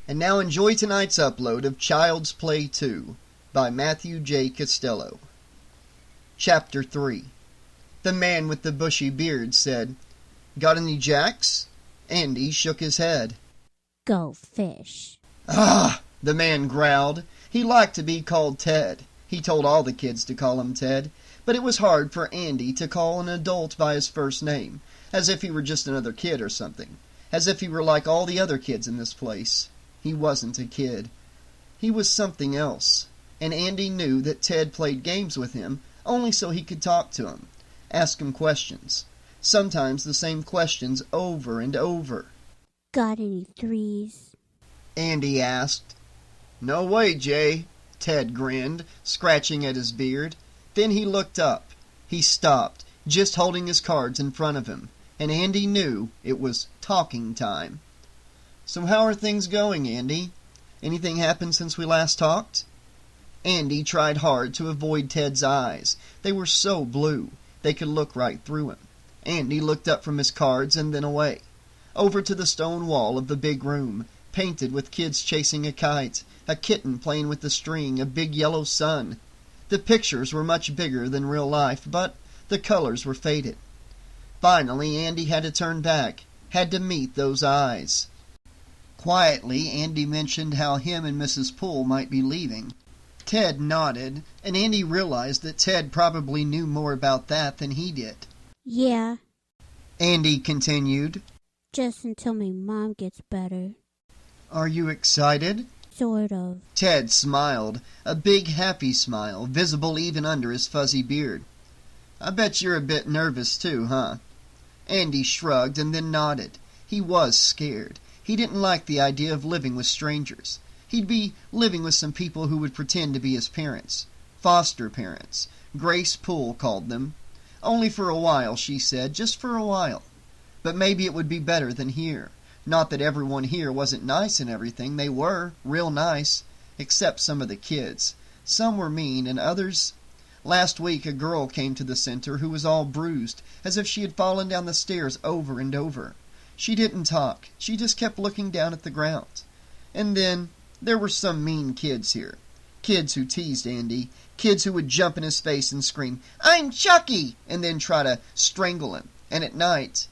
And now enjoy tonight's upload of Child's Play 2 by Matthew J. Costello. Chapter 3. The man with the bushy beard said, "Got any jacks?" Andy shook his head. "Go fish." "Ah!" the man growled. He liked to be called Ted. He told all the kids to call him Ted, but it was hard for Andy to call an adult by his first name, as if he were just another kid or something, as if he were like all the other kids in this place. He wasn't a kid. He was something else, and Andy knew that Ted played games with him only so he could talk to him, ask him questions, sometimes the same questions over and over. "Got any threes?" Andy asked. "No way, Jay." Ted grinned, scratching at his beard. Then he looked up. He stopped, just holding his cards in front of him, and Andy knew it was talking time. "So how are things going, Andy? Anything happened since we last talked?" Andy tried hard to avoid Ted's eyes. They were so blue, they could look right through him. Andy looked up from his cards and then away, over to the stone wall of the big room, painted with kids chasing a kite, a kitten playing with the string, a big yellow sun. The pictures were much bigger than real life, but the colors were faded. Finally, Andy had to turn back, had to meet those eyes. Quietly, Andy mentioned how him and Mrs. Poole might be leaving. Ted nodded, and Andy realized that Ted probably knew more about that than he did. "Yeah." Andy continued. "Just until my mom gets better." "Are you excited?" "Sort of." Ted smiled, a big happy smile, visible even under his fuzzy beard. "I bet you're a bit nervous too, huh?" Andy shrugged and then nodded. He was scared. He didn't like the idea of living with strangers. He'd be living with some people who would pretend to be his parents. Foster parents. Grace Poole called them. Only for a while, she said, just for a while. But maybe it would be better than here. Not that everyone here wasn't nice and everything. They were, real nice. Except some of the kids. Some were mean, and others... Last week a girl came to the center who was all bruised, as if she had fallen down the stairs over and over. She didn't talk. She just kept looking down at the ground. And then there were some mean kids here. Kids who teased Andy. Kids who would jump in his face and scream, "I'm Chucky!" and then try to strangle him. And at night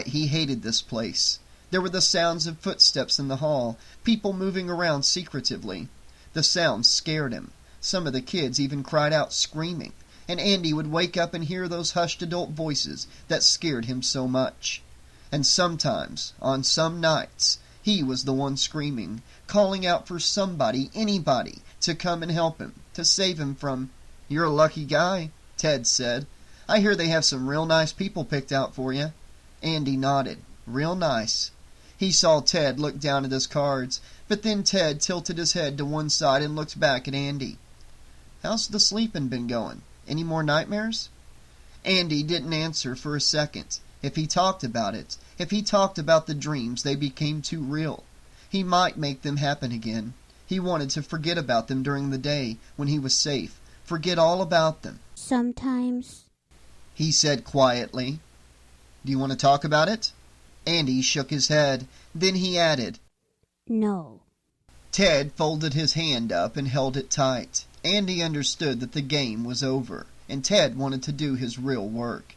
he hated this place. There were the sounds of footsteps in the hall, people moving around secretively. The sounds scared him. Some of the kids even cried out screaming, and Andy would wake up and hear those hushed adult voices that scared him so much. And sometimes, on some nights, he was the one screaming, calling out for somebody, anybody, to come and help him, to save him from... "You're a lucky guy," Ted said. "I hear they have some real nice people picked out for you." Andy nodded. Real nice. He saw Ted look down at his cards, but then Ted tilted his head to one side and looked back at Andy. "How's the sleeping been going? Any more nightmares?" Andy didn't answer for a second. If he talked about it, if he talked about the dreams, they became too real. He might make them happen again. He wanted to forget about them during the day, when he was safe. Forget all about them. "Sometimes," he said quietly. "Do you want to talk about it?" Andy shook his head. Then he added, "No." Ted folded his hand up and held it tight. Andy understood that the game was over, and Ted wanted to do his real work.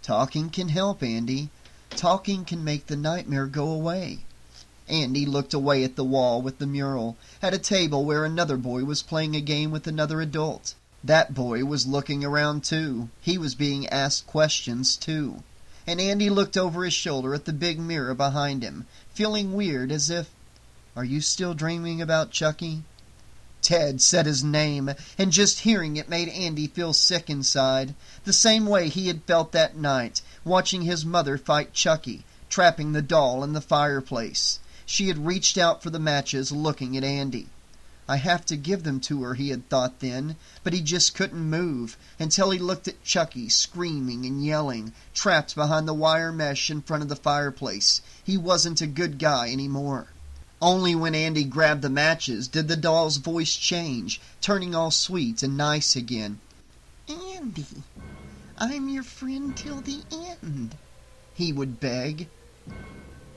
"Talking can help, Andy. Talking can make the nightmare go away." Andy looked away at the wall with the mural, at a table where another boy was playing a game with another adult. That boy was looking around too. He was being asked questions too. And Andy looked over his shoulder at the big mirror behind him, feeling weird, as if... "Are you still dreaming about Chucky?" Ted said his name, and just hearing it made Andy feel sick inside, the same way he had felt that night, watching his mother fight Chucky, trapping the doll in the fireplace. She had reached out for the matches, looking at Andy. I have to give them to her, he had thought then, but he just couldn't move until he looked at Chucky screaming and yelling, trapped behind the wire mesh in front of the fireplace. He wasn't a good guy anymore. Only when Andy grabbed the matches did the doll's voice change, turning all sweet and nice again. "Andy, I'm your friend till the end," he would beg.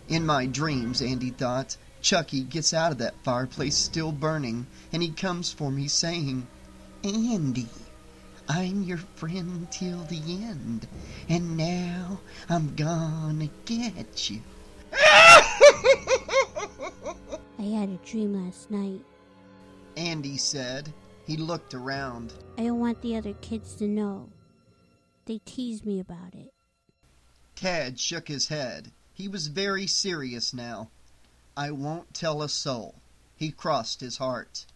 In my dreams, Andy thought, Chucky gets out of that fireplace still burning, and he comes for me saying, "Andy, I'm your friend till the end, and now I'm gonna get you." I had a dream last night. Andy said. He looked around. I don't want the other kids to know. They tease me about it. Ted shook his head. He was very serious now. "I won't tell a soul." He crossed his heart.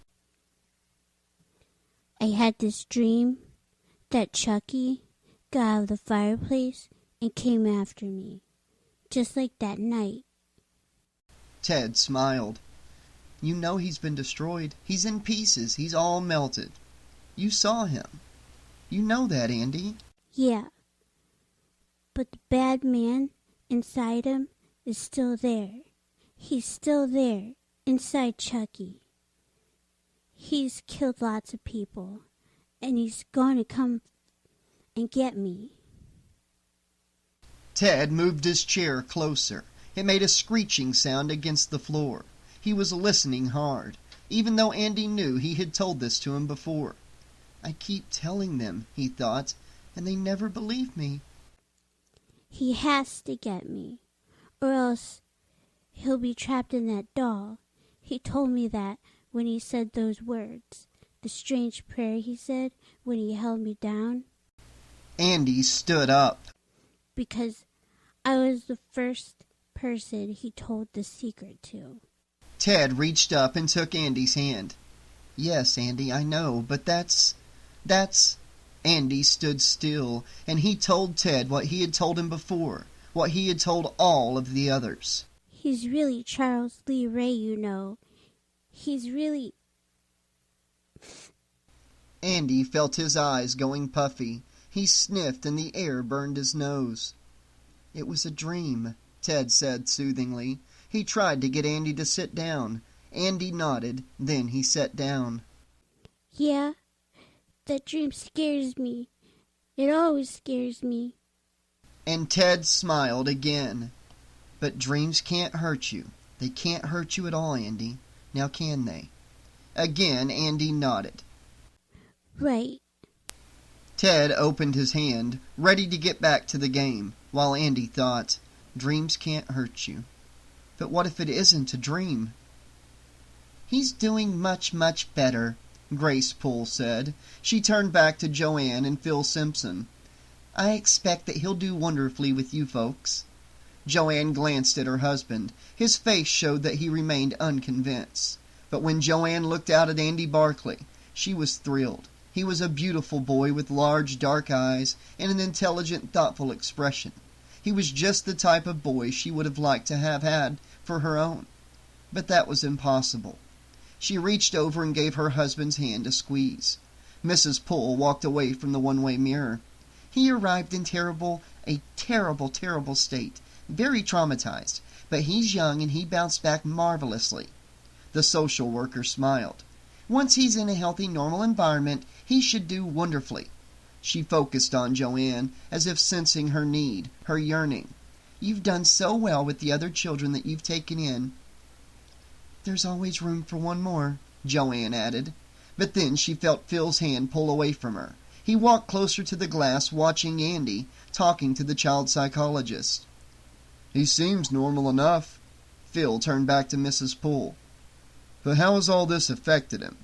I had this dream that Chucky got out of the fireplace and came after me, just like that night. Ted smiled. "You know he's been destroyed. He's in pieces. He's all melted. You saw him. You know that, Andy." Yeah, but the bad man inside him is still there. He's still there, inside Chucky. He's killed lots of people, and he's going to come and get me. Ted moved his chair closer. It made a screeching sound against the floor. He was listening hard, even though Andy knew he had told this to him before. "I keep telling them," he thought, "and they never believe me." He has to get me, or else he'll be trapped in that doll. He told me that when he said those words. The strange prayer he said when he held me down. Andy stood up. Because I was the first person he told the secret to. Ted reached up and took Andy's hand. "Yes, Andy, I know, but that's... Andy stood still, and he told Ted what he had told him before, what he had told all of the others. He's really Charles Lee Ray, you know. He's really... Andy felt his eyes going puffy. He sniffed and the air burned his nose. "It was a dream," Ted said soothingly. He tried to get Andy to sit down. Andy nodded, then he sat down. Yeah, that dream scares me. It always scares me. And Ted smiled again. "But dreams can't hurt you. They can't hurt you at all, Andy. Now can they?" Again Andy nodded. Right. Ted opened his hand, ready to get back to the game, while Andy thought, "Dreams can't hurt you. But what if it isn't a dream?" "He's doing much, much better," Grace Poole said. She turned back to Joanne and Phil Simpson. "I expect that he'll do wonderfully with you folks." Joanne glanced at her husband. His face showed that he remained unconvinced. But when Joanne looked out at Andy Barclay, she was thrilled. He was a beautiful boy with large dark eyes and an intelligent, thoughtful expression. He was just the type of boy she would have liked to have had for her own. But that was impossible. She reached over and gave her husband's hand a squeeze. Mrs. Poole walked away from the one-way mirror. "He arrived in a terrible state, very traumatized, but he's young and he bounced back marvelously." The social worker smiled. "Once he's in a healthy, normal environment, he should do wonderfully." She focused on Joanne, as if sensing her need, her yearning. "You've done so well with the other children that you've taken in." "There's always room for one more," Joanne added. But then she felt Phil's hand pull away from her. He walked closer to the glass, watching Andy, talking to the child psychologist. "He seems normal enough." Phil turned back to Mrs. Poole. "But how has all this affected him?"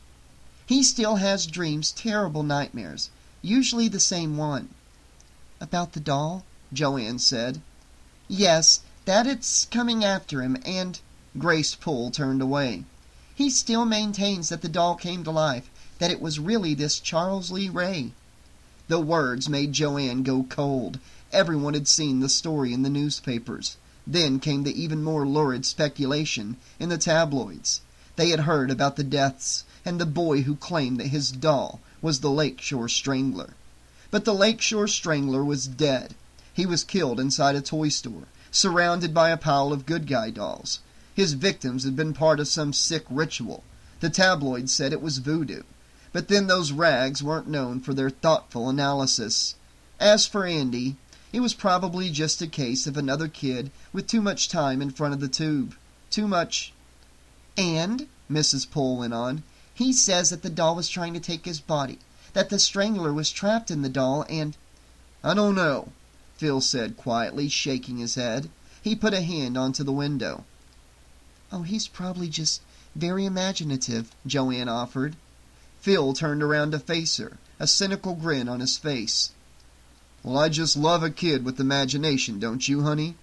"He still has dreams, terrible nightmares, usually the same one." "About the doll?" Joanne said. "Yes, that it's coming after him, and—" Grace Poole turned away. "He still maintains that the doll came to life, that it was really this Charles Lee Ray." The words made Joanne go cold. Everyone had seen the story in the newspapers. Then came the even more lurid speculation in the tabloids. They had heard about the deaths and the boy who claimed that his doll was the Lakeshore Strangler. But the Lakeshore Strangler was dead. He was killed inside a toy store, surrounded by a pile of good guy dolls. His victims had been part of some sick ritual. The tabloids said it was voodoo. But then those rags weren't known for their thoughtful analysis. As for Andy, It was probably just a case of another kid with too much time in front of the tube. Too much. "And," Mrs. Poole went on, "he says that the doll was trying to take his body, that the strangler was trapped in the doll, and—" "I don't know," Phil said quietly, shaking his head. He put a hand onto the window. "Oh, he's probably just very imaginative," Joanne offered. Phil turned around to face her, a cynical grin on his face. "Well, I just love a kid with imagination, don't you, honey?"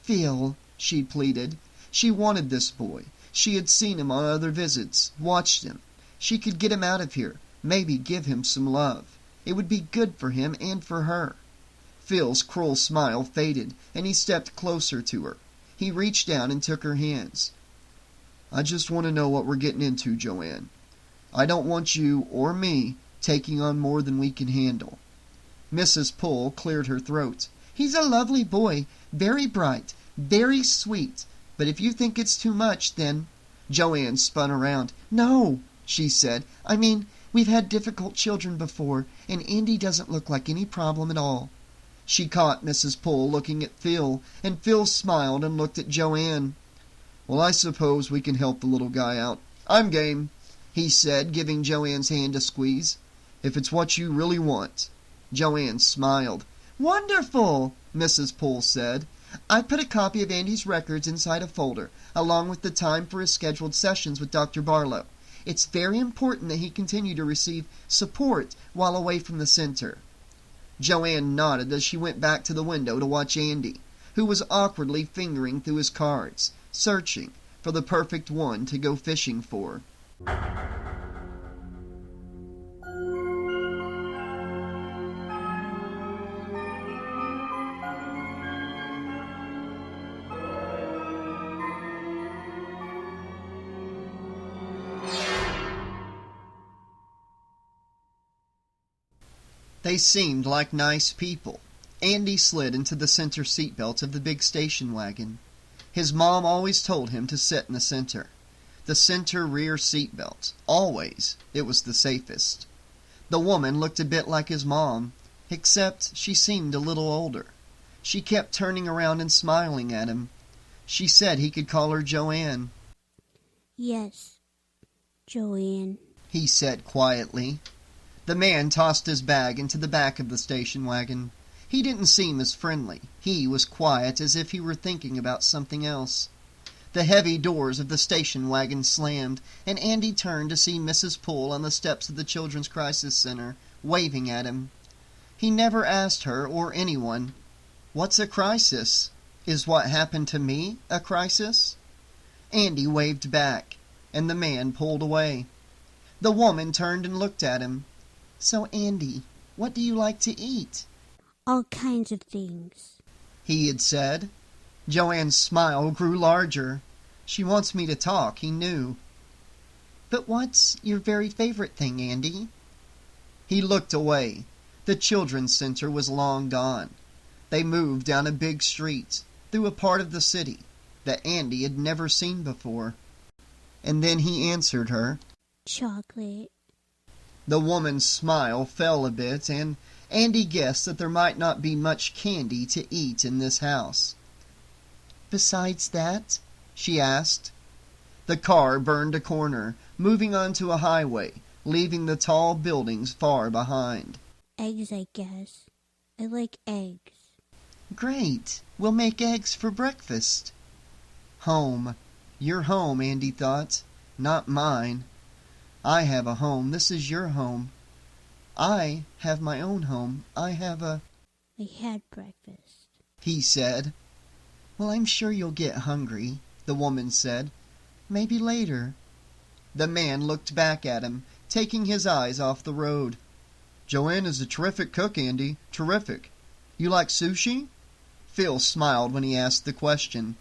"Phil," she pleaded. She wanted this boy. She had seen him on other visits, watched him. She could get him out of here, maybe give him some love. It would be good for him and for her. Phil's cruel smile faded, and he stepped closer to her. He reached down and took her hands. "I just want to know what we're getting into, Joanne. I don't want you or me taking on more than we can handle." Mrs. Poole cleared her throat. "He's a lovely boy, very bright, very sweet. But if you think it's too much, then—" Joanne spun around. "No," she said. "I mean, we've had difficult children before, and Andy doesn't look like any problem at all." She caught Mrs. Poole looking at Phil, and Phil smiled and looked at Joanne. "Well, I suppose we can help the little guy out. I'm game," he said, giving Joanne's hand a squeeze. "If it's what you really want." Joanne smiled. "Wonderful," Mrs. Poole said. "I put a copy of Andy's records inside a folder, along with the time for his scheduled sessions with Dr. Barlow. It's very important that he continue to receive support while away from the center." Joanne nodded as she went back to the window to watch Andy, who was awkwardly fingering through his cards, searching for the perfect one to go fishing for. They seemed like nice people. Andy slid into the center seatbelt of the big station wagon. His mom always told him to sit in the center rear seatbelt. Always. It was the safest. The woman looked a bit like his mom, except she seemed a little older. She kept turning around and smiling at him. She said he could call her Joanne. "Yes, Joanne," he said quietly. The man tossed his bag into the back of the station wagon. He didn't seem as friendly. He was quiet, as if he were thinking about something else. The heavy doors of the station wagon slammed, and Andy turned to see Mrs. Poole on the steps of the Children's Crisis Center, waving at him. He never asked her or anyone, "What's a crisis? Is what happened to me a crisis?" Andy waved back, and the man pulled away. The woman turned and looked at him. "So, Andy, what do you like to eat?" "All kinds of things," he had said. Joanne's smile grew larger. She wants me to talk, he knew. "But what's your very favorite thing, Andy?" He looked away. The children's center was long gone. They moved down a big street, through a part of the city that Andy had never seen before. And then he answered her. "Chocolate." The woman's smile fell a bit, and Andy guessed that there might not be much candy to eat in this house. "Besides that?" she asked. The car burned a corner, moving onto a highway, leaving the tall buildings far behind. "Eggs, I guess. I like eggs." "Great. We'll make eggs for breakfast." Home. Your home, Andy thought. Not mine. I have a home. This is your home. I have my own home. I have a... "I had breakfast," he said. "Well, I'm sure you'll get hungry," the woman said. "Maybe later." The man looked back at him, taking his eyes off the road. "Joanne is a terrific cook, Andy. Terrific. You like sushi?" Phil smiled when he asked the question.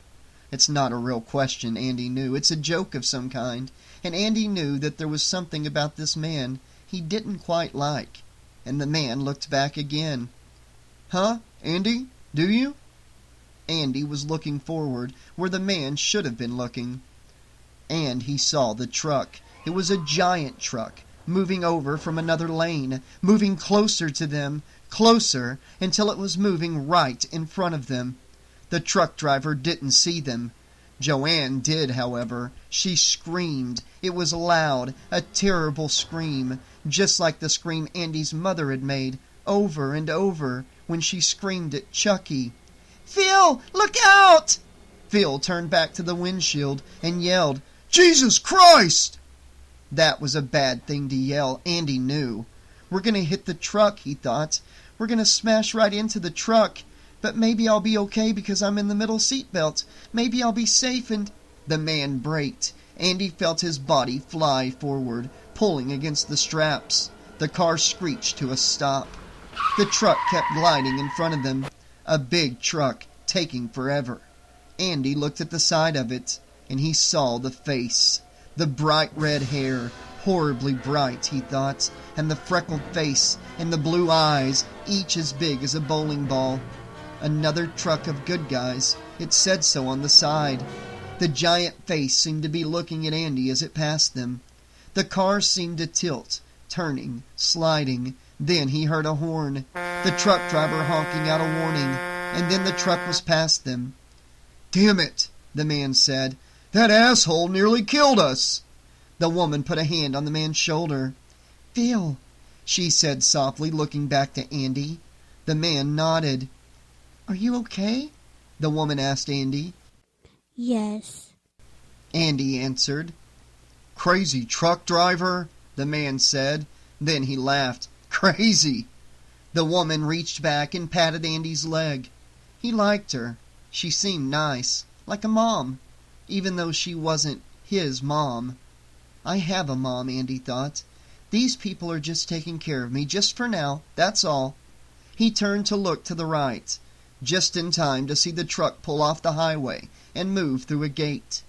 It's not a real question, Andy knew. It's a joke of some kind, and Andy knew that there was something about this man he didn't quite like. And the man looked back again. "Huh, Andy? Do you?" Andy was looking forward, where the man should have been looking. And he saw the truck. It was a giant truck, moving over from another lane, moving closer to them, closer, until it was moving right in front of them. The truck driver didn't see them. Joanne did, however. She screamed. It was loud, a terrible scream, just like the scream Andy's mother had made, over and over, when she screamed at Chucky. "Phil, look out!" Phil turned back to the windshield and yelled, "Jesus Christ!" That was a bad thing to yell, Andy knew. We're going to hit the truck, he thought. We're going to smash right into the truck. But maybe I'll be okay because I'm in the middle seat belt. Maybe I'll be safe and... The man braked. Andy felt his body fly forward, pulling against the straps. The car screeched to a stop. The truck kept gliding in front of them. A big truck, taking forever. Andy looked at the side of it, and he saw the face. The bright red hair, horribly bright, he thought, and the freckled face, and the blue eyes, each as big as a bowling ball. Another truck of good guys. It said so on the side. The giant face seemed to be looking at Andy as it passed them. The car seemed to tilt, turning, sliding. Then he heard a horn, the truck driver honking out a warning, and then the truck was past them. "Damn it," the man said. "That asshole nearly killed us." The woman put a hand on the man's shoulder. "Phil," she said softly, looking back to Andy. The man nodded. "Are you okay?" the woman asked Andy. "Yes," Andy answered. "Crazy truck driver," the man said. Then he laughed. "Crazy." The woman reached back and patted Andy's leg. He liked her. She seemed nice, like a mom, even though she wasn't his mom. I have a mom, Andy thought. These people are just taking care of me, just for now, that's all. He turned to look to the right, just in time to see the truck pull off the highway and move through a gate.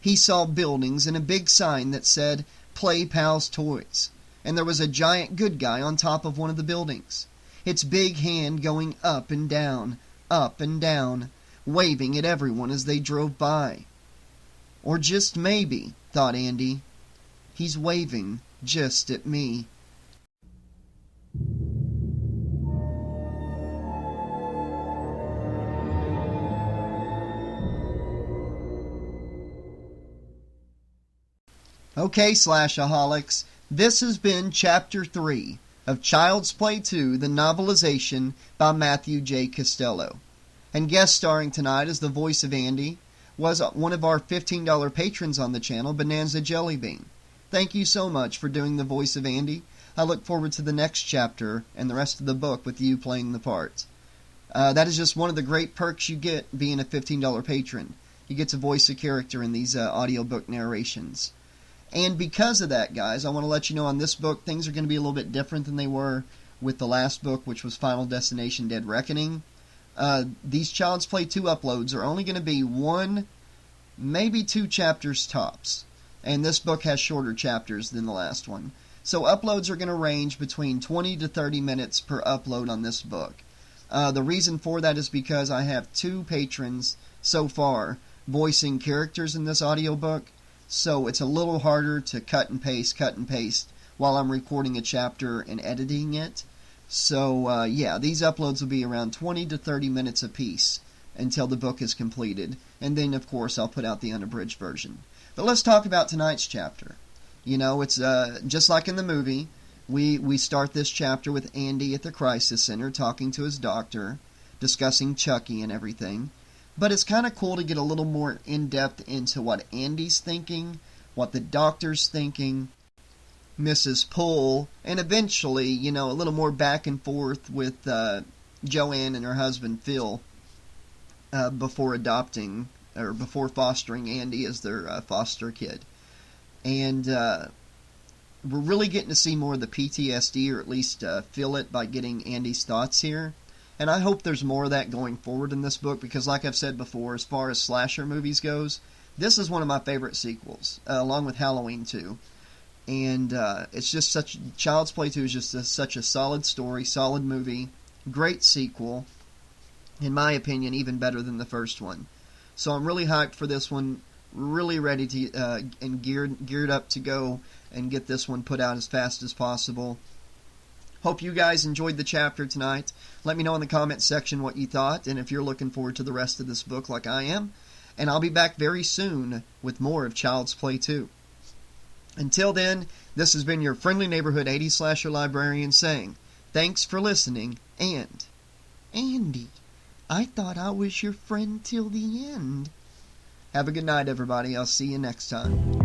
He saw buildings and a big sign that said, "Play Pals Toys," and there was a giant good guy on top of one of the buildings, its big hand going up and down, waving at everyone as they drove by. Or just maybe, thought Andy, he's waving just at me. Okay, Slashaholics, this has been Chapter 3 of Child's Play 2, the novelization by Matthew J. Costello. And guest starring tonight as the voice of Andy was one of our $15 patrons on the channel, Bonanza Jellybean. Thank you so much for doing the voice of Andy. I look forward to the next chapter and the rest of the book with you playing the part. That is just one of the great perks you get being a $15 patron. You get to voice a character in these audiobook narrations. And because of that, guys, I want to let you know on this book, things are going to be a little bit different than they were with the last book, which was Final Destination Dead Reckoning. These Child's Play 2 uploads are only going to be 1, maybe 2 chapters tops. And this book has shorter chapters than the last one. So uploads are going to range between 20 to 30 minutes per upload on this book. The reason for that is because I have 2 patrons so far voicing characters in this audiobook. So it's a little harder to cut and paste while I'm recording a chapter and editing it. So, yeah, these uploads will be around 20 to 30 minutes apiece until the book is completed. And then, of course, I'll put out the unabridged version. But let's talk about tonight's chapter. You know, it's just like in the movie. We start this chapter with Andy at the crisis center talking to his doctor, discussing Chucky and everything. But it's kind of cool to get a little more in-depth into what Andy's thinking, what the doctor's thinking, Mrs. Poole, and eventually, you know, a little more back and forth with Joanne and her husband Phil before fostering Andy as their foster kid. And we're really getting to see more of the PTSD, or at least feel it by getting Andy's thoughts here. And I hope there's more of that going forward in this book, because like I've said before, as far as slasher movies goes, this is one of my favorite sequels, along with Halloween 2. And it's just Child's Play 2 is just such a solid story, solid movie, great sequel, in my opinion, even better than the first one. So I'm really hyped for this one. really ready to and geared up to go and get this one put out as fast as possible. Hope you guys enjoyed the chapter tonight. Let me know in the comments section what you thought, and if you're looking forward to the rest of this book like I am. And I'll be back very soon with more of Child's Play 2. Until then, this has been your friendly neighborhood 80s slasher librarian saying, thanks for listening, and... Andy, I thought I was your friend till the end. Have a good night, everybody. I'll see you next time.